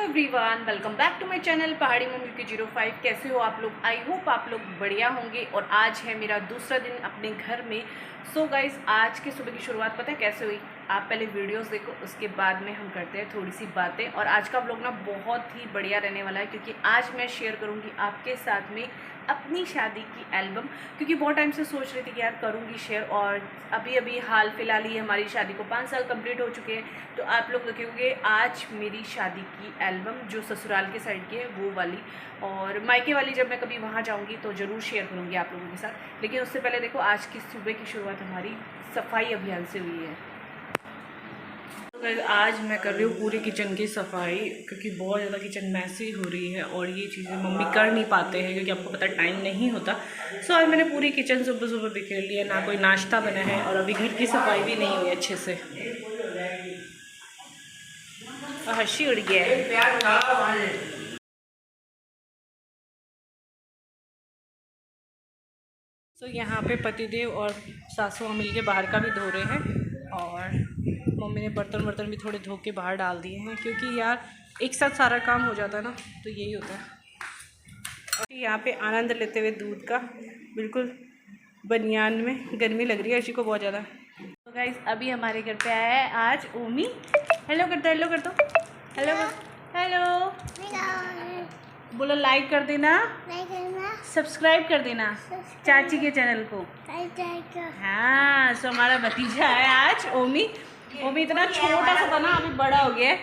Everyone, welcome back to my channel Pahadi mummy की 05। कैसे हो आप लोग? आई होप आप लोग बढ़िया होंगे। और आज है मेरा दूसरा दिन अपने घर में। सो गाइज, आज की सुबह की शुरुआत पता है कैसे हुई? आप पहले वीडियोस देखो, उसके बाद में हम करते हैं थोड़ी सी बातें। और आज का व्लॉग ना बहुत ही बढ़िया रहने वाला है, क्योंकि आज मैं शेयर करूँगी आपके साथ में अपनी शादी की एल्बम। क्योंकि बहुत टाइम से सोच रही थी कि यार करूँगी शेयर, और अभी हाल फिलहाल ही हमारी शादी को 5 साल कंप्लीट हो चुके हैं। तो आप लोग देखेंगे आज मेरी शादी की एल्बम, जो ससुराल के साइड की है वो वाली, और मायके वाली जब मैं कभी वहाँ जाऊँगी तो ज़रूर शेयर करूँगी आप लोगों के साथ। लेकिन उससे पहले देखो, आज की सुबह की शुरुआत हमारी सफाई अभियान से हुई है। तो आज मैं कर रही हूँ पूरी किचन की सफाई, क्योंकि बहुत ज़्यादा किचन मैसी हो रही है और ये चीज़ें मम्मी कर नहीं पाते हैं, क्योंकि आपको पता टाइम नहीं होता। सो आज मैंने पूरी किचन सुबह सुबह बिखेर ली है। ना कोई नाश्ता बना है और अभी घर की सफाई भी नहीं हुई अच्छे से। हंसी उड़ गया है। तो यहाँ पे पतिदेव और सासू मिल के बाहर का भी धो रहे हैं, और मम्मी ने बर्तन भी थोड़े धो के बाहर डाल दिए हैं, क्योंकि यार एक साथ सारा काम हो जाता है ना, तो यही होता है। और यहाँ पे आनंद लेते हुए दूध का, बिल्कुल बनियान में। गर्मी लग रही है अर्शी को बहुत ज़्यादा। तो गाइस, अभी हमारे घर पे आया है आज ओमी। हेलो कर दो, हेलो कर दो, हेलो हेलो बोलो। लाइक कर देना, सब्सक्राइब कर देना चाची के चैनल को। हाँ, सो हमारा भतीजा है आज ओमी। ओमी इतना छोटा सा था ना, अभी बड़ा हो गया है।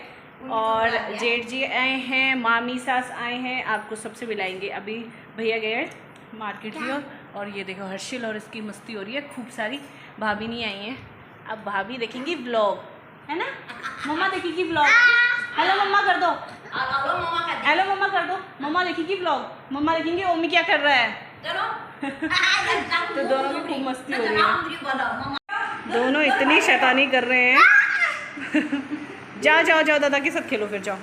और जेठ जी आए हैं, मामी सास आए हैं, आपको सबसे मिलाएंगे। अभी भैया गए हैं मार्केट की ओर। और ये देखो हर्षिल और इसकी मस्ती हो रही है खूब सारी। भाभी नहीं आई है, अब भाभी देखेंगी व्लॉग, है ना? मम्मा देखेगी व्लॉग। हेलो मम्मा कर दो, हेलो मम्मा कर दो। मम्मा देखेगी व्लॉग, मम्मा देखेंगे ओमी क्या कर रहा है। तो दोनों की खूब मस्ती हो रही है, दोनों इतनी शैतानी कर रहे हैं। जाओ जाओ जाओ, दादा के साथ खेलो, फिर जाओ।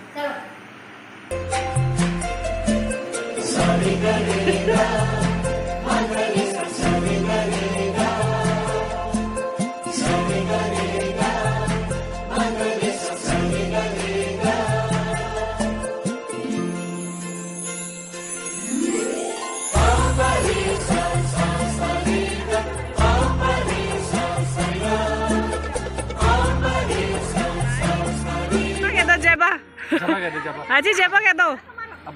अच्छा जबा कह दो,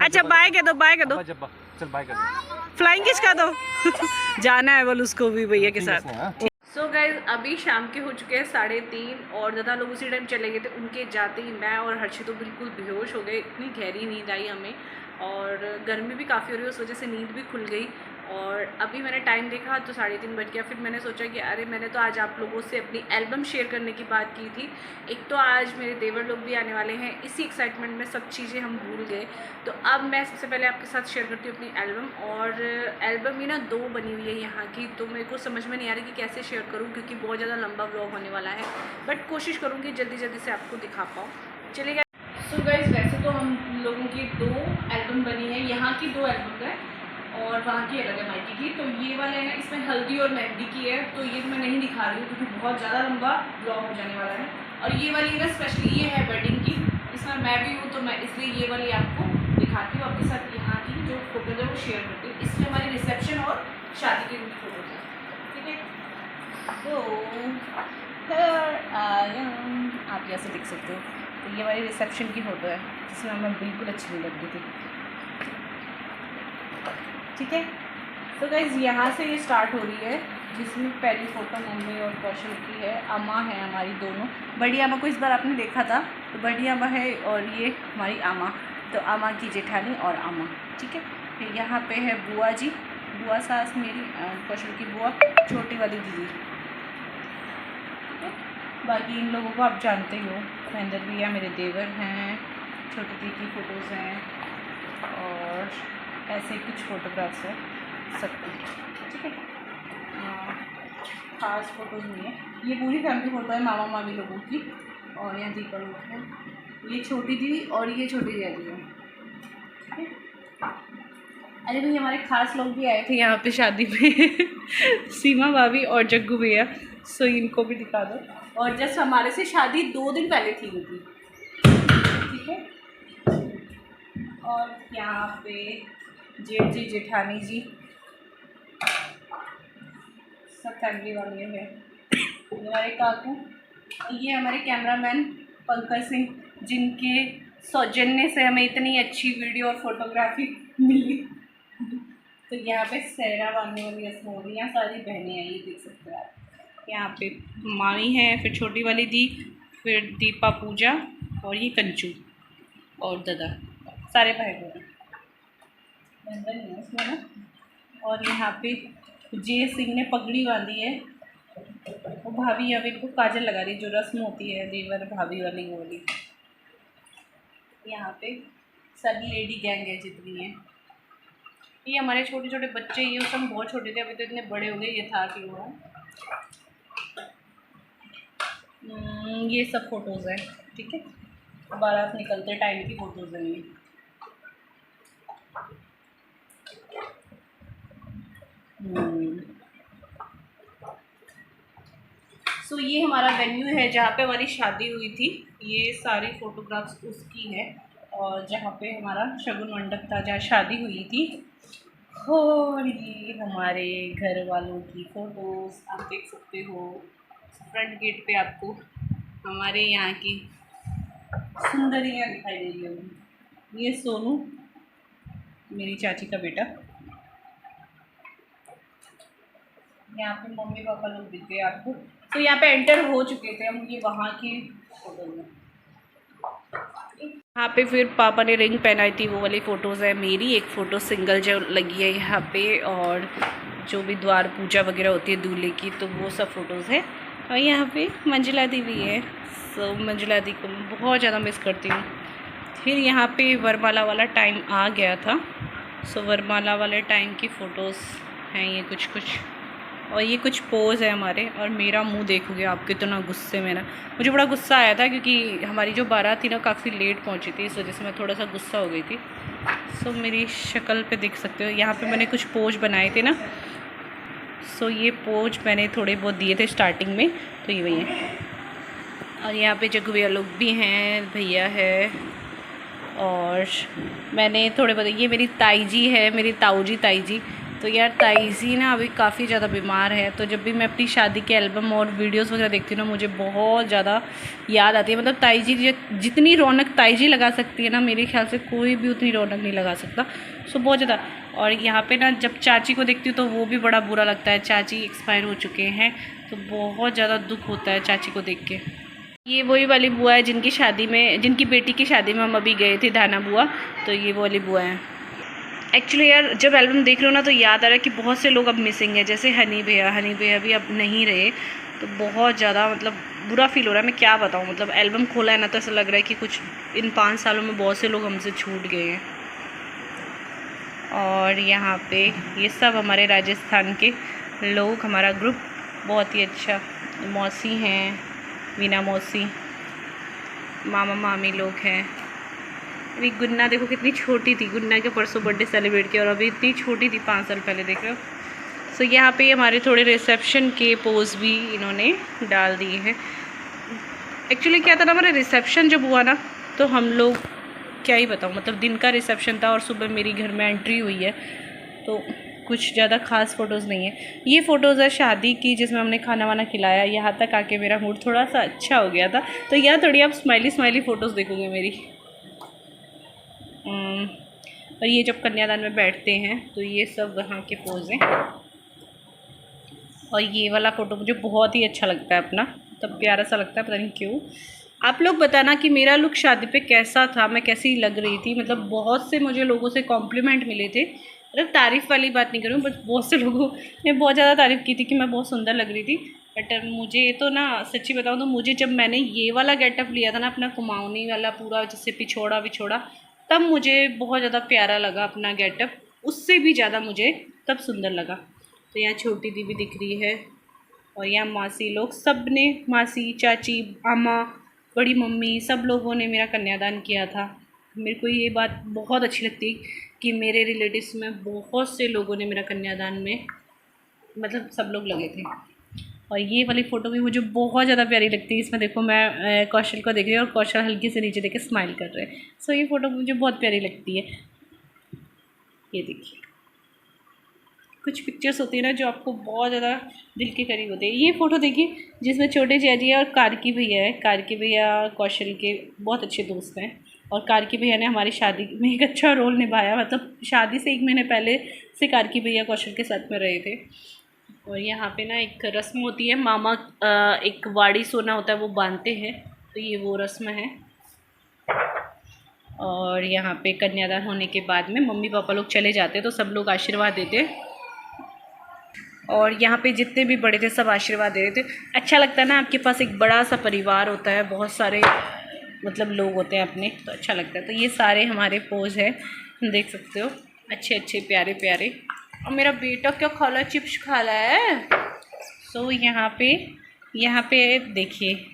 अच्छा बाय कह दो, बाय कह दो, चल बाय कर दो। फ्लाइंग किस का दो। जाना है बोल उसको भी भैया के साथ। सो गाइज, अभी शाम के हो चुके हैं 3:30, और ज़्यादा लोग उसी टाइम चले गए थे। उनके जाते ही मैं और हर्षी तो बिल्कुल बेहोश हो गए, इतनी गहरी नींद आई हमें। और गर्मी भी काफ़ी हो रही है, उस वजह से नींद भी खुल गई। और अभी मैंने टाइम देखा तो 3:30 बज गया। फिर मैंने सोचा कि अरे, मैंने तो आज आप लोगों से अपनी एल्बम शेयर करने की बात की थी। एक तो आज मेरे देवर लोग भी आने वाले हैं, इसी एक्साइटमेंट में सब चीज़ें हम भूल गए। तो अब मैं सबसे पहले आपके साथ शेयर करती हूँ अपनी एल्बम। और एल्बम ही ना 2 बनी हुई है यहाँ की, तो मेरे को समझ में नहीं आ रही कि कैसे शेयर करूँ, क्योंकि बहुत ज़्यादा लंबा व्लॉग होने वाला है। बट कोशिश करूँगी जल्दी से आपको दिखा पाऊँ। चलेगा। सो गाइस, वैसे तो हम लोगों की 2 एल्बम बनी है, यहाँ की 2 एल्बम है और वहाँ की अलग है मायके की। तो ये वाला है ना, इसमें हल्दी और मेहंदी की है, तो ये मैं नहीं दिखा रही हूँ क्योंकि बहुत ज़्यादा लंबा ब्लॉग हो जाने वाला है। और ये वाली ना स्पेशली ये है वेडिंग की, इसमें मैं भी हूँ, तो मैं इसलिए ये वाली आपको दिखाती हूँ। आपके साथ यहाँ की जो फोटोज है वो शेयर करती हूँ। इसमें हमारी रिसेप्शन और शादी की फोटोज है, ठीक है? तो आप यहाँ से देख सकते हो, तो ये हमारी रिसेप्शन की फ़ोटो है, जिसमें हमें बिल्कुल अच्छी नहीं लग रही थी, ठीक है? तो गाइज़, यहाँ से ये स्टार्ट हो रही है, जिसमें पहली फ़ोटो मम्मी और कौशल की है। अम्मा है हमारी दोनों। बड़ी अम्मा को इस बार आपने देखा था, तो बड़ी अम्मा है, और ये हमारी अम्मा, तो अम्मा की जेठानी और अम्मा, ठीक है? फिर यहाँ पे है बुआ जी, बुआ सास मेरी, कौशल की बुआ, छोटी वाली दीदी, ठीक है? बाकी इन लोगों को आप जानते ही हो, महेंद्र भैया मेरे देवर हैं, छोटी दी की फ़ोटोज़ हैं, और ऐसे कुछ फ़ोटोग्राफ्स हैं सबकी, ठीक है? खास फ़ोटोज़ नहीं है, ये पूरी फैमिली फ़ोटो है मामा मामी लोगों की। और यहाँ दीपा लोग हैं, ये छोटी दी और ये छोटी दीदी है, ठीक है? अरे भाई, हमारे खास लोग भी आए थे यहाँ पे शादी में। सीमा भाभी और जग्गू भैया, सो इनको भी दिखा दो। और जस्ट हमारे से शादी 2 दिन पहले थी उनकी, ठीक है? और यहाँ पे जेठ जी जेठानी जी सब फैमिली वाले हैं। हमारे काकू, ये हमारे कैमरामैन पंकज सिंह, जिनके सौजन्य से हमें इतनी अच्छी वीडियो और फोटोग्राफी मिली। तो यहाँ पे सहरा बांधने वाली रस्म हो रही है, सारी बहनें आई, देख सकते हैं आप। यहाँ पे मामी है, फिर छोटी वाली दी, फिर दीपा पूजा, और ये कंचू और दादा, सारे भाई बहन है उसमें ना। और यहाँ पे जय सिंह ने पगड़ी बांधी है, वो भाभी अब इनको काजल लगा रही, जो रस्म होती है देवर भाभी वाली वो वाली। यहाँ पे सारी लेडी गैंग है जितनी है। ये हमारे छोटे छोटे बच्चे, ये उस समय बहुत छोटे थे, अभी तो इतने बड़े हो गए। ये था कि वो ये सब फ़ोटोज़ हैं, ठीक है, बारात निकलते टाइम की फ़ोटोज़ हैं ये। सो ये हमारा वेन्यू है जहाँ पे हमारी शादी हुई थी। ये सारी फ़ोटोग्राफ्स उसकी है, और जहाँ पे हमारा शगुन मंडप था जहाँ शादी हुई थी। और ये हमारे घर वालों की फ़ोटोज़ आप देख सकते हो। फ्रंट गेट पे आपको हमारे यहाँ की सुंदरियाँ दिखाई दे रही होगी। ये सोनू, मेरी चाची का बेटा। यहाँ पे मम्मी पापा लोग दिख गए आपको। तो यहाँ पे एंटर हो चुके थे हम, ये वहाँ की फोटो में। यहाँ पे फिर पापा ने रिंग पहनाई थी, वो वाली फ़ोटोज़ है मेरी। एक फ़ोटो सिंगल जो लगी है यहाँ पे, और जो भी द्वार पूजा वगैरह होती है दूल्हे की, तो वो सब फ़ोटोज़ है। और यहाँ पे मंजुला दी भी है। सो मंजुला दी को मैं बहुत ज़्यादा मिस करती हूँ। फिर यहाँ पे वरमाला वाला टाइम आ गया था। सो वरमाला वाले टाइम की फ़ोटोज़ हैं ये कुछ कुछ, और ये कुछ पोज है हमारे। और मेरा मुंह देखोगे आप कितना गुस्से में ना, मुझे बड़ा गुस्सा आया था क्योंकि हमारी जो बारात थी ना काफ़ी लेट पहुंची थी, इस वजह से मैं थोड़ा सा गुस्सा हो गई थी। सो मेरी शक्ल पे देख सकते हो, यहाँ पे मैंने कुछ पोज बनाए थे ना। सो ये पोज मैंने थोड़े बहुत दिए थे स्टार्टिंग में, तो ये वही है। और यहाँ पे जग भैया लोग भी हैं, भैया है, और मैंने थोड़े बहुत, ये मेरी ताई जी है, मेरी ताऊ जी ताई जी। तो यार ताई जी ना अभी काफ़ी ज़्यादा बीमार है, तो जब भी मैं अपनी शादी के एल्बम और वीडियोस वगैरह देखती हूँ ना, मुझे बहुत ज़्यादा याद आती है। मतलब ताई जी जितनी रौनक ताई जी लगा सकती है ना, मेरे ख्याल से कोई भी उतनी रौनक नहीं लगा सकता। सो बहुत ज़्यादा। और यहाँ पे ना जब चाची को देखती हूँ तो वो भी बड़ा बुरा लगता है, चाची एक्सपायर हो चुके हैं, तो बहुत ज़्यादा दुख होता है चाची को देख के। ये वही वाली बुआ है जिनकी शादी में, जिनकी बेटी की शादी में हम अभी गए थे, धाना बुआ। तो ये वो वाली बुआ है। एक्चुअली यार जब एल्बम देख रहे हो ना तो याद आ रहा है कि बहुत से लोग अब मिसिंग है, जैसे हनी भैया भी अब नहीं रहे। तो बहुत ज़्यादा मतलब बुरा फील हो रहा है, मैं क्या बताऊँ। मतलब एल्बम खोला है ना तो ऐसा लग रहा है कि कुछ इन 5 सालों में बहुत से लोग हमसे छूट गए हैं। और यहाँ पे ये सब हमारे राजस्थान के लोग, हमारा ग्रुप बहुत ही अच्छा। मौसी हैं, वीना मौसी, मामा मामी लोग हैं। अभी गुन्ना देखो कितनी छोटी थी, गुन्ना के परसों बर्थडे सेलिब्रेट किया और अभी इतनी छोटी थी 5 साल पहले, देख रहे हो। सो यहाँ पे हमारे थोड़े रिसेप्शन के पोज भी इन्होंने डाल दिए हैं। एक्चुअली क्या था ना, हमारा रिसेप्शन जब हुआ ना तो हम लोग क्या ही बताऊँ, मतलब दिन का रिसेप्शन था और सुबह मेरी घर में एंट्री हुई है, तो कुछ ज़्यादा ख़ास फ़ोटोज़ नहीं है। ये फ़ोटोज़ है शादी की जिसमें हमने खाना वाना खिलाया। यहाँ तक आके मेरा मूड थोड़ा सा अच्छा हो गया था, तो यहाँ थोड़ी आप स्माइली फ़ोटोज़ देखोगे मेरी। और ये जब कन्यादान में बैठते हैं तो ये सब वहाँ के पोज हैं। और ये वाला फ़ोटो मुझे बहुत ही अच्छा लगता है अपना, तब प्यारा सा लगता है, पता नहीं क्यों। आप लोग बताना कि मेरा लुक शादी पे कैसा था, मैं कैसी लग रही थी। मतलब बहुत से मुझे लोगों से कॉम्प्लीमेंट मिले थे, मतलब तारीफ़ वाली बात नहीं करूँ, बट बहुत से लोगों ने बहुत ज़्यादा तारीफ़ की थी कि मैं बहुत सुंदर लग रही थी। बट मुझे तो ना सच्ची बताऊँ तो मुझे जब मैंने ये वाला गेटअप लिया था ना, अपना कुमाऊनी वाला पूरा, जिससे पिछोड़ा, तब मुझे बहुत ज़्यादा प्यारा लगा अपना गेटअप, उससे भी ज़्यादा मुझे तब सुंदर लगा। तो यहाँ छोटी दी भी दिख रही है, और यहाँ मासी लोग सब ने, मासी, चाची, अम्मा, बड़ी मम्मी, सब लोगों ने मेरा कन्यादान किया था। मेरे को ये बात बहुत अच्छी लगती कि मेरे रिलेटिव्स में बहुत से लोगों ने मेरा कन्यादान में, मतलब सब लोग लगे थे। और ये वाली फ़ोटो भी मुझे बहुत ज़्यादा प्यारी लगती है। इसमें देखो मैं कौशल को देख रही हूँ और कौशल हल्के से नीचे देख के स्माइल कर रहे हैं। सो ये फ़ोटो मुझे बहुत प्यारी लगती है। ये देखिए, कुछ पिक्चर्स होती है ना जो आपको बहुत ज़्यादा दिल के करीब होते हैं। ये फ़ोटो देखिए जिसमें छोटे जैजी है और कार्की भैया है। कार्की भैया कौशल के बहुत अच्छे दोस्त हैं और कार्की भैया ने हमारी शादी में एक अच्छा रोल निभाया। मतलब शादी से 1 महीने पहले से कार्की भैया कौशल के साथ में रहे थे। और यहाँ पे ना एक रस्म होती है, मामा एक वाड़ी सोना होता है वो बांधते हैं, तो ये वो रस्म है। और यहाँ पे कन्यादान होने के बाद में मम्मी पापा लोग चले जाते हैं तो सब लोग आशीर्वाद देते हैं। और यहाँ पे जितने भी बड़े थे सब आशीर्वाद दे रहे थे। अच्छा लगता है ना, आपके पास एक बड़ा सा परिवार होता है, बहुत सारे मतलब लोग होते हैं अपने, तो अच्छा लगता है। तो ये सारे हमारे पोज है, देख सकते हो, अच्छे अच्छे प्यारे प्यारे। और मेरा बेटा क्या खा रहा है, चिप्स खा रहा है। सो यहाँ पे देखिए,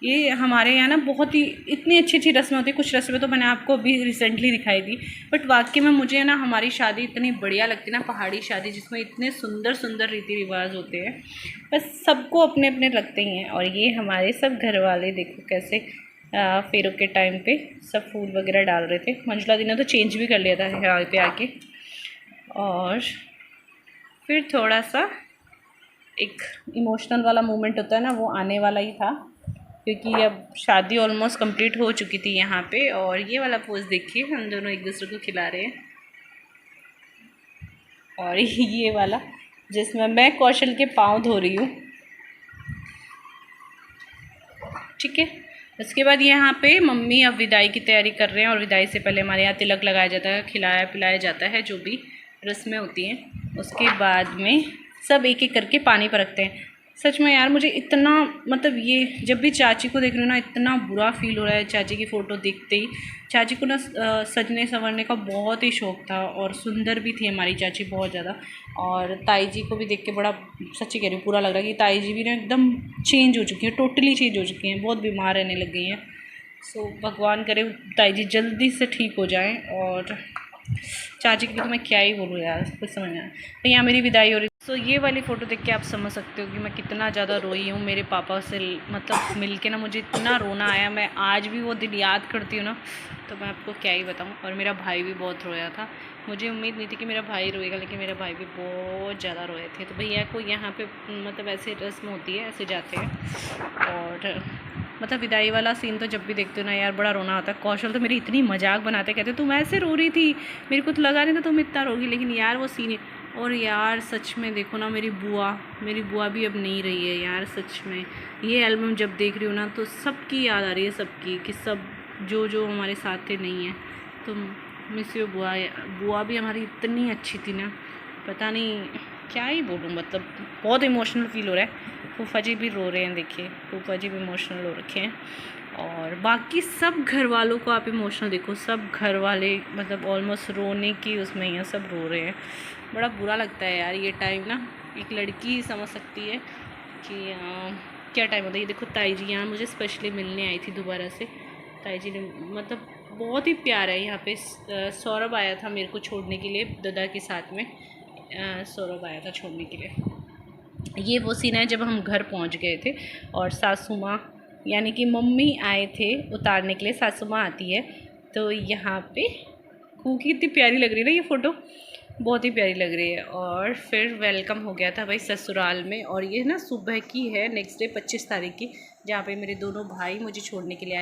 ये हमारे यहाँ ना बहुत ही इतनी अच्छी अच्छी रस्में होती है। कुछ रस्में तो मैंने आपको अभी रिसेंटली दिखाई दी, बट वाकई में मुझे ना हमारी शादी इतनी बढ़िया लगती है ना, पहाड़ी शादी जिसमें इतने सुंदर सुंदर रीति रिवाज होते हैं। बस सबको अपने अपने लगते ही हैं। और ये हमारे सब घर वाले देखो कैसे फेरों के टाइम पे सब फूल वगैरह डाल रहे थे। मंजुला दी ने तो चेंज भी कर लिया था यहाँ पे आके। और फिर थोड़ा सा एक इमोशनल वाला मोमेंट होता है ना, वो आने वाला ही था, क्योंकि अब शादी ऑलमोस्ट कंप्लीट हो चुकी थी यहाँ पे। और ये वाला पोज देखिए, हम दोनों एक दूसरे को खिला रहे हैं। और ये वाला जिसमें मैं कौशल के पाँव धो रही हूँ, ठीक है। उसके बाद यहाँ पे मम्मी अब विदाई की तैयारी कर रहे हैं। और विदाई से पहले हमारे यहाँ तिलक लगाया जाता है, खिलाया पिलाया जाता है, जो भी रस्में होती हैं। उसके बाद में सब एक एक करके पानी पर रखते हैं। सच में यार मुझे इतना मतलब ये जब भी चाची को देख रही हूँ ना, इतना बुरा फील हो रहा है चाची की फ़ोटो देखते ही। चाची को ना सजने संवरने का बहुत ही शौक़ था और सुंदर भी थी हमारी चाची बहुत ज़्यादा। और ताई जी को भी देख के बड़ा, सच्ची कह रही हूँ, बुरा लग रहा है कि ताई जी भी ना एकदम चेंज हो चुकी हैं, टोटली चेंज हो चुकी हैं, बहुत बीमार रहने लग गई हैं। सो भगवान करे ताई जी जल्दी से ठीक हो जाएँ। और चाची के लिए तो मैं क्या ही बोलूँ यार, कुछ समझ नहीं आया। तो यहाँ मेरी विदाई हो रही। सो ये वाली फ़ोटो देख के आप समझ सकते हो कि मैं कितना ज़्यादा रोई हूँ। मेरे पापा से मतलब मिल के ना मुझे इतना रोना आया, मैं आज भी वो दिन याद करती हूँ ना, तो मैं आपको क्या ही बताऊँ। और मेरा भाई भी बहुत रोया था। मुझे उम्मीद नहीं थी कि मेरा भाई रोएगा, लेकिन मेरा भाई भी बहुत ज़्यादा रोए थे। तो भैया को यहाँ पे मतलब ऐसे रस्म होती है, ऐसे जाते हैं। और मतलब विदाई वाला सीन तो जब भी देखते हो ना यार, बड़ा रोना आता है। कौशल तो मेरी इतनी मजाक बनाते, कहते तुम ऐसे रो रही थी, मेरे को तो लगा नहीं था तुम इतना रोगी, लेकिन यार वो सीन। और यार सच में देखो ना, मेरी बुआ भी अब नहीं रही है यार। सच में ये एल्बम जब देख रही हूँ ना, तो सबकी याद आ रही है, सबकी, कि सब जो हमारे साथ थे नहीं है। तो मिस यू बुआ भी हमारी इतनी अच्छी थी ना, पता नहीं क्या ही बोलूँ, मतलब बहुत इमोशनल फील हो रहा है। फूफा जी भी रो रहे हैं, देखिए फूफा जी भी इमोशनल हो रखे हैं। और बाकी सब घर वालों को आप इमोशनल देखो, सब घर वाले मतलब ऑलमोस्ट रोने की उसमें ही हैं, सब रो रहे हैं। बड़ा बुरा लगता है यार ये टाइम ना, एक लड़की समझ सकती है कि क्या टाइम होता है। ये देखो ताई जी यहाँ मुझे स्पेशली मिलने आई थी दोबारा से। ताई जी ने मतलब बहुत ही प्यार है यहाँ पे। सौरभ आया था मेरे को छोड़ने के लिए, दादा के साथ में सौरभ आया था छोड़ने के लिए। ये वो सीन है जब हम घर पहुँच गए थे और सासू माँ यानी कि मम्मी आए थे उतारने के लिए। सासू माँ आती है तो यहाँ पे खूकी कितनी प्यारी लग रही है ना ये फ़ोटो, बहुत ही प्यारी लग रही है। और फिर वेलकम हो गया था भाई ससुराल में। और ये ना सुबह की है, नेक्स्ट डे 25 तारीख की, जहाँ पे मेरे दोनों भाई मुझे छोड़ने के लिए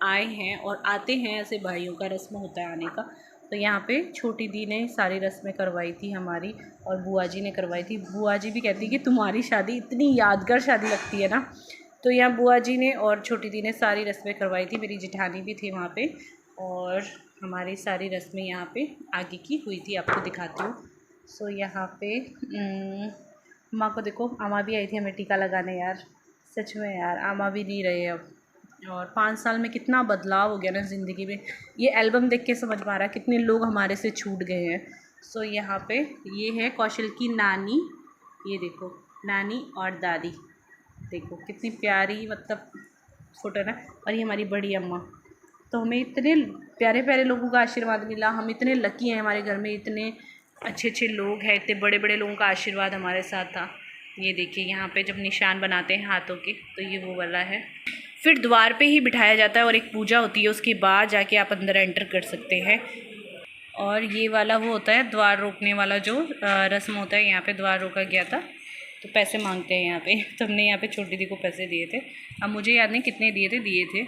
आए हैं। और आते हैं, ऐसे भाइयों का रस्म होता है आने का। तो यहाँ पे छोटी दी ने सारी रस्में करवाई थी हमारी, और बुआ जी ने करवाई थी। बुआ जी भी कहती कि तुम्हारी शादी इतनी यादगार शादी लगती है ना। तो यहाँ बुआ जी ने और छोटी दी ने सारी रस्में करवाई थी, मेरी जेठानी भी थी वहाँ पे। और हमारी सारी रस्में यहाँ पे आगे की हुई थी, आपको दिखाती हूँ। सो यहाँ पे माँ को देखो, आमा भी आई थी हमें टीका लगाने यार। सच में यार आमा भी नहीं रहे अब, और 5 साल में कितना बदलाव हो गया ना ज़िंदगी में। ये एल्बम देख के समझ में आ रहा है कितने लोग हमारे से छूट गए हैं। सो यहाँ पे ये है कौशल की नानी, ये देखो नानी और दादी, देखो कितनी प्यारी मतलब फ़ोटो ना। और ये हमारी बड़ी अम्मा। तो हमें इतने प्यारे प्यारे लोगों का आशीर्वाद मिला, हम इतने लकी हैं, हमारे घर में इतने अच्छे अच्छे लोग हैं, इतने बड़े बड़े लोगों का आशीर्वाद हमारे साथ था। ये देखिए यहाँ पे जब निशान बनाते हैं हाथों के, तो ये वो वाला है। फिर द्वार पे ही बिठाया जाता है और एक पूजा होती है, उसके बाद जाके आप अंदर एंटर कर सकते हैं। और ये वाला वो होता है द्वार रोकने वाला जो रस्म होता है। यहाँ पे द्वार रोका गया था तो पैसे मांगते हैं यहाँ पे, तो हमने यहाँ पे छोटी दी को पैसे दिए थे। अब मुझे याद नहीं कितने दिए थे।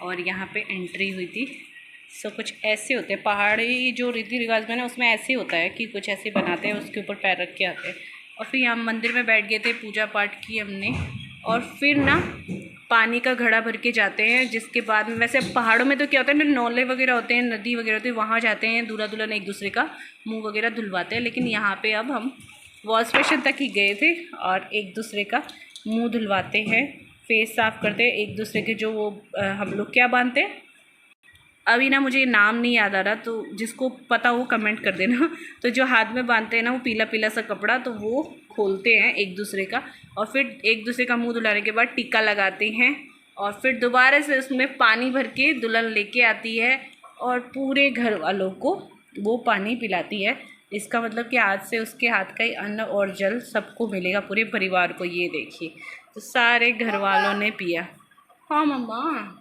और यहाँ पे एंट्री हुई थी। सो कुछ ऐसे होते हैं पहाड़ी जो रीति रिवाज में ना, उसमें ऐसे होता है कि कुछ ऐसे बनाते हैं, उसके ऊपर पैर रख के आते हैं। और फिर यहाँ मंदिर में बैठ गए थे, पूजा पाठ की हमने। और फिर ना पानी का घड़ा भर के जाते हैं, जिसके बाद में वैसे पहाड़ों में तो क्या होता है ना, नौले वगैरह होते हैं, नदी वगैरह होती है, वहाँ जाते हैं दूल्हा दुल्हन एक दूसरे का मुंह वगैरह धुलवाते हैं। लेकिन यहाँ पे अब हम वॉश बेसिन तक ही गए थे और एक दूसरे का मुंह धुलवाते हैं, फेस साफ़ करते हैं एक दूसरे के। जो वो हम लोग क्या बांधते हैं, अभी ना मुझे नाम नहीं याद आ रहा, तो जिसको पता वो कमेंट कर देना। तो जो हाथ में बांधते हैं ना, वो पीला पीला सा कपड़ा, तो वो खोलते हैं एक दूसरे का। और फिर एक दूसरे का मुंह धुलाने के बाद टीका लगाते हैं। और फिर दोबारा से उसमें पानी भर के दुल्हन लेके आती है और पूरे घर वालों को वो पानी पिलाती है। इसका मतलब कि आज से उसके हाथ का ही अन्न और जल सबको मिलेगा, पूरे परिवार को। ये देखिए, तो सारे घर वालों ने पिया। हाँ मम्मा।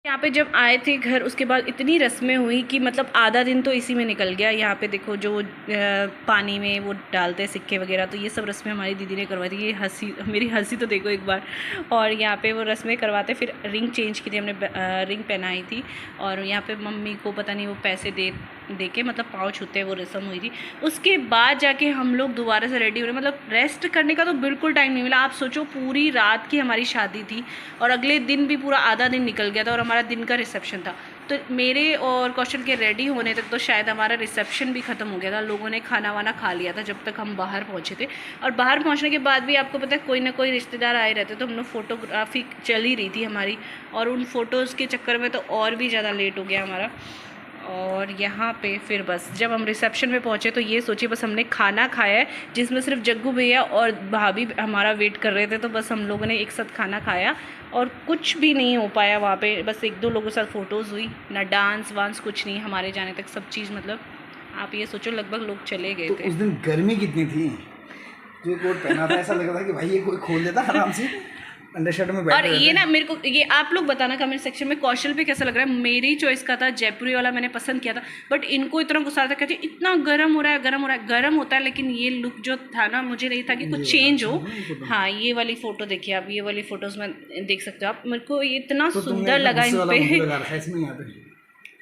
यहाँ पे जब आए थे घर, उसके बाद इतनी रस्में हुई कि मतलब आधा दिन तो इसी में निकल गया। यहाँ पे देखो जो पानी में वो डालते हैं सिक्के वगैरह, तो ये सब रस्में हमारी दीदी ने करवाई थी। ये हंसी, मेरी हंसी तो देखो एक बार। और यहाँ पे वो रस्में करवाते, फिर रिंग चेंज की थी हमने, रिंग पहनाई थी। और यहाँ पे मम्मी को पता नहीं वो पैसे दे के मतलब पाँव छूते हैं, वो रस्म हुई थी। उसके बाद जाके हम लोग दोबारा से रेडी हो रहे, मतलब रेस्ट करने का तो बिल्कुल टाइम नहीं मिला। आप सोचो पूरी रात की हमारी शादी थी और अगले दिन भी पूरा आधा दिन निकल गया था और हमारा दिन का रिसेप्शन था। तो मेरे और कौशल के रेडी होने तक तो शायद हमारा रिसेप्शन भी ख़त्म हो गया था। लोगों ने खाना वाना खा लिया था जब तक हम बाहर पहुँचे थे। और बाहर पहुँचने के बाद भी आपको पता है कोई ना कोई रिश्तेदार आए रहते, तो हम लोग फ़ोटोग्राफी चल ही रही थी हमारी, और उन फ़ोटोज़ के चक्कर में तो और भी ज़्यादा लेट हो गया हमारा। और यहाँ पे फिर बस जब हम रिसेप्शन में पहुँचे तो ये सोचिए बस हमने खाना खाया है, जिसमें सिर्फ जग्गू भैया और भाभी हमारा वेट कर रहे थे। तो बस हम लोगों ने एक साथ खाना खाया और कुछ भी नहीं हो पाया वहाँ पे। बस एक दो लोगों के साथ फ़ोटोज़ हुई, ना डांस वांस कुछ नहीं। हमारे जाने तक सब चीज़ मतलब आप ये सोचो लगभग लोग चले गए थे। उस दिन गर्मी कितनी थी, जो कोट पहना था ऐसा लग रहा था कि भाई ये कोई खोल देता आराम से अंडरशर्ट में बैठ। और ये ना मेरे को ये आप लोग बताना कमेंट सेक्शन में कौशल पे कैसा लग रहा है। मेरी चॉइस का था, जयपुरी वाला मैंने पसंद किया था, बट इनको इतना गुस्सा था, कहते इतना गर्म हो रहा है, गर्म होता है। लेकिन ये लुक जो था ना, मुझे नहीं था कि कुछ चेंज हो। हाँ, ये वाली फ़ोटो देखिए आप, ये वाली फ़ोटोज़ में देख सकते हो आप। मेरे को इतना सुंदर लगा इन पे।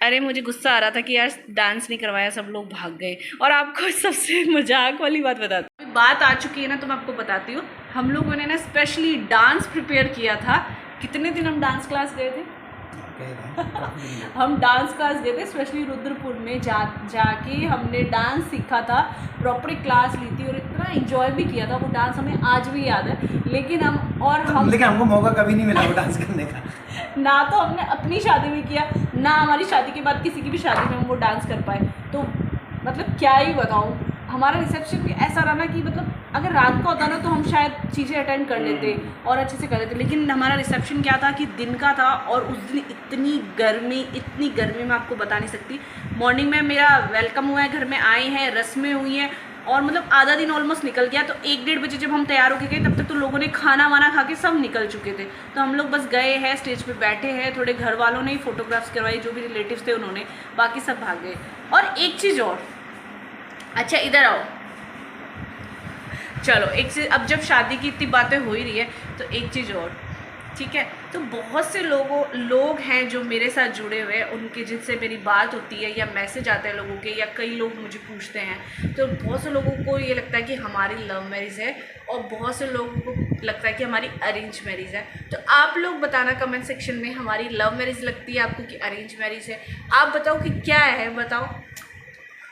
अरे मुझे गुस्सा आ रहा था कि यार डांस नहीं करवाया, सब लोग भाग गए। और आपको सबसे मजाक वाली बात बताती हूँ, बात आ चुकी है ना, तो मैं आपको बताती हूँ। हम लोगों ने ना स्पेशली डांस प्रिपेयर किया था। कितने दिन हम डांस क्लास गए थे? हम डांस क्लास गए थे स्पेशली रुद्रपुर में जाके हमने डांस सीखा था, प्रॉपर क्लास ली थी और इतना एंजॉय भी किया था। वो डांस हमें आज भी याद है। लेकिन हमको मौका कभी नहीं मिला वो डांस करने का। ना तो हमने अपनी शादी में किया, ना हमारी शादी के बाद किसी की भी शादी में हम वो डांस कर पाए। तो मतलब क्या ही बताऊँ, हमारा रिसेप्शन भी ऐसा रहा ना कि मतलब अगर रात का होता ना तो हम शायद चीज़ें अटेंड कर लेते और अच्छे से कर लेते। लेकिन हमारा रिसेप्शन क्या था कि दिन का था और उस दिन इतनी गर्मी मैं आपको बता नहीं सकती। मॉर्निंग में मेरा वेलकम हुआ है, घर में आए हैं, रस्में हुई हैं और मतलब आधा दिन ऑलमोस्ट निकल गया। तो 1-1:30 बजे जब हम तैयार होके गए तब तक तो लोगों ने खाना वाना खा के सब निकल चुके थे। तो हम लोग बस गए हैं, स्टेज पे बैठे हैं, थोड़े घर वालों ने ही फ़ोटोग्राफ्स करवाई, जो भी रिलेटिव्स थे उन्होंने, बाकी सब भाग गए। और एक चीज़ और, अच्छा इधर आओ, चलो एक चीज़, अब जब शादी की इतनी बातें हो ही रही है तो एक चीज़ और, ठीक है। तो बहुत से लोग हैं जो मेरे साथ जुड़े हुए हैं, उनके जिनसे मेरी बात होती है या मैसेज आते हैं लोगों के, या कई लोग मुझे पूछते हैं। तो बहुत से लोगों को ये लगता है कि हमारी लव मैरिज है और बहुत से लोगों को लगता है कि हमारी अरेंज मैरिज है। तो आप लोग बताना कमेंट सेक्शन में, हमारी लव मैरिज लगती है आपको कि अरेंज मैरिज है? आप बताओ कि क्या है, बताओ,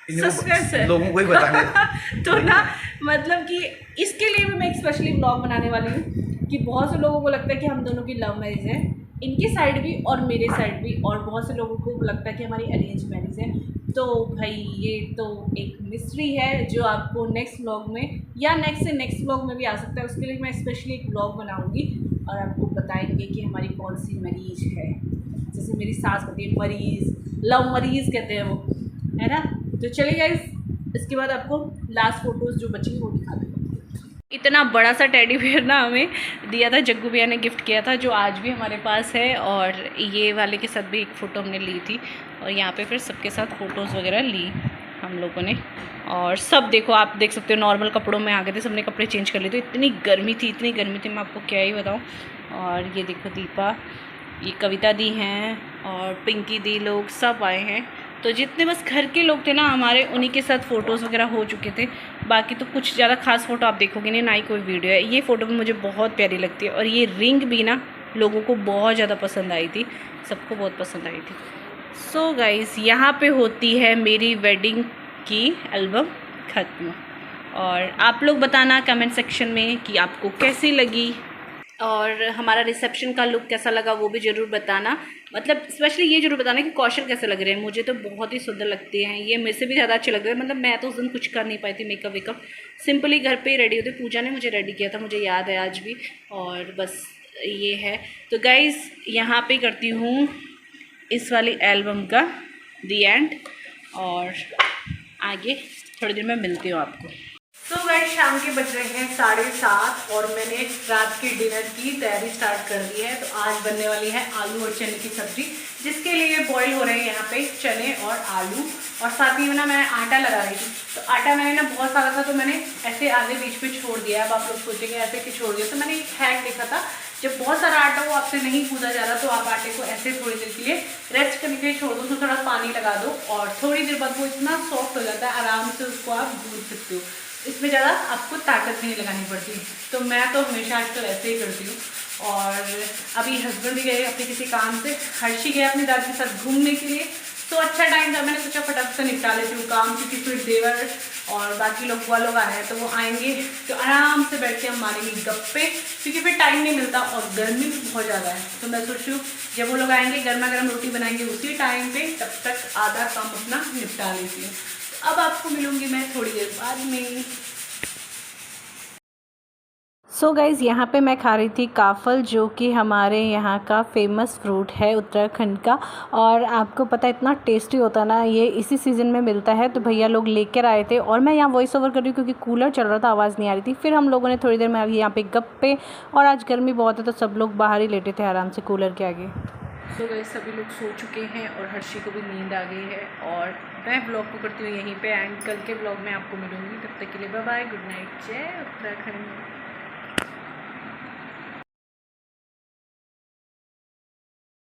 सस्पेंस है लोगों को ही बताने। तो ना मतलब कि इसके लिए भी मैं एक स्पेशली ब्लॉग बनाने वाली हूँ कि बहुत से लोगों को लगता है कि हम दोनों की लव मैरिज है, इनकी साइड भी और मेरे साइड भी, और बहुत से लोगों को लगता है कि हमारी अरेंज मैरिज है। तो भाई ये तो एक मिस्ट्री है जो आपको नेक्स्ट व्लॉग में या नेक्स्ट से नेक्स्ट व्लॉग में भी आ सकता है। उसके लिए मैं स्पेशली एक व्लॉग बनाऊंगी और आपको बताएंगे कि हमारी कौन सी मरीज है। जैसे मेरी सास कहती है मरीज, लव मरीज कहते हैं वो, है ना। तो चलिए गाइस, इसके बाद आपको लास्ट फोटोज़ जो बची वो दिखा दें। इतना बड़ा सा टेडी बियर ना हमें दिया था, जग्गू भैया ने गिफ्ट किया था, जो आज भी हमारे पास है। और ये वाले के साथ भी एक फ़ोटो हमने ली थी और यहाँ पे फिर सबके साथ फ़ोटोज़ वगैरह ली हम लोगों ने। और सब देखो, आप देख सकते हो नॉर्मल कपड़ों में आ गए थे, सबने कपड़े चेंज कर लिए थे। इतनी गर्मी थी मैं आपको क्या ही बताऊँ। और ये देखो दीपा, ये कविता दी हैं और पिंकी दी, लोग सब आए हैं। तो जितने बस घर के लोग थे ना हमारे, उन्हीं के साथ फ़ोटोज़ वगैरह हो चुके थे। बाकी तो कुछ ज़्यादा खास फ़ोटो आप देखोगे नहीं, ना ही कोई वीडियो है। ये फ़ोटो भी मुझे बहुत प्यारी लगती है और ये रिंग भी ना लोगों को बहुत ज़्यादा पसंद आई थी, सबको बहुत पसंद आई थी। सो गाइज़, यहाँ पे होती है मेरी वेडिंग की एल्बम ख़त्म। और आप लोग बताना कमेंट सेक्शन में कि आपको कैसी लगी और हमारा रिसेप्शन का लुक कैसा लगा, वो भी ज़रूर बताना। मतलब स्पेशली ये ज़रूर बताना कि कौशल कैसे लग रहे हैं। मुझे तो बहुत ही सुंदर लगते हैं, ये मेरे से भी ज़्यादा अच्छे लग रहे हैं। मतलब मैं तो उस दिन कुछ कर नहीं पाई थी, मेकअप वेकअप सिंपली घर पे ही रेडी होते। पूजा ने मुझे रेडी किया था, मुझे याद है आज भी। और बस ये है। तो गाइज़, यहाँ पे करती हूँ इस वाली एल्बम का दी एंड, और आगे थोड़ी देर में मिलती हूँ आपको। तो गाइस, शाम के बज रहे हैं 7:30 और मैंने रात के डिनर की तैयारी स्टार्ट कर दी है। तो आज बनने वाली है आलू और चने की सब्ज़ी, जिसके लिए बॉईल हो रहे हैं यहाँ पे चने और आलू। और साथ ही में ना मैं आटा लगा रही थी। तो आटा मैंने ना बहुत सारा था, तो मैंने ऐसे आधे बीच पे छोड़ दिया। अब आप लोग सोचेंगे ऐसे कि छोड़ दिया, तो मैंने एक हैक देखा था, जब बहुत सारा आटा हो आपसे नहीं कूदा जा रहा, तो आप आटे को ऐसे थोड़ी देर के लिए रेस्ट करने के लिए छोड़ दो, उसमें थोड़ा पानी लगा दो और थोड़ी देर बाद वो इतना सॉफ्ट हो जाता है, आराम से उसको आप गूंथ सकते हो। इसमें ज़्यादा आपको ताकत नहीं लगानी पड़ती। तो मैं तो हमेशा आजकल ऐसे ही करती हूँ। और अभी हस्बैंड भी गए अपने किसी काम से, हर्षी गए अपनी दादी के साथ घूमने के लिए। तो अच्छा टाइम था, मैंने सोचा फटाफट से निपटा लेती हूँ काम, क्योंकि फिर देवर और बाकी लोग बुआ लोग आए हैं, तो वो आएंगे तो आराम से बैठ के हम मारेंगे गप्पे, क्योंकि फिर टाइम नहीं मिलता और गर्मी भी बहुत ज़्यादा है। तो मैं सोच रही हूँ जब वो लोग आएंगे गर्मा गर्म रोटी बनाएंगे उसी टाइम पे, तब तक आधा काम अपना निपटा लेती हूँ। अब आपको मिलूंगी मैं थोड़ी देर बाद में। सो गाइज़, यहाँ पे मैं खा रही थी काफ़ल, जो कि हमारे यहाँ का फेमस फ्रूट है उत्तराखंड का। और आपको पता है इतना टेस्टी होता है ना, ये इसी सीज़न में मिलता है। तो भैया लोग लेकर आए थे और मैं यहाँ वॉइस ओवर कर रही हूँ क्योंकि कूलर चल रहा था, आवाज़ नहीं आ रही थी। फिर हम लोगों ने थोड़ी देर में यहाँ पे गप्पे, और आज गर्मी बहुत है तो सब लोग बाहर ही लेटे थे आराम से कूलर के आगे। तो गाइस, सभी लोग सो चुके हैं और हर्षी को भी नींद आ गई है। और मैं ब्लॉग को करती हूँ यहीं पे एंड, कल के ब्लॉग में आपको मिलूँगी। तब तक के लिए बाय बाय, गुड नाइट, जय उत्तराखंड।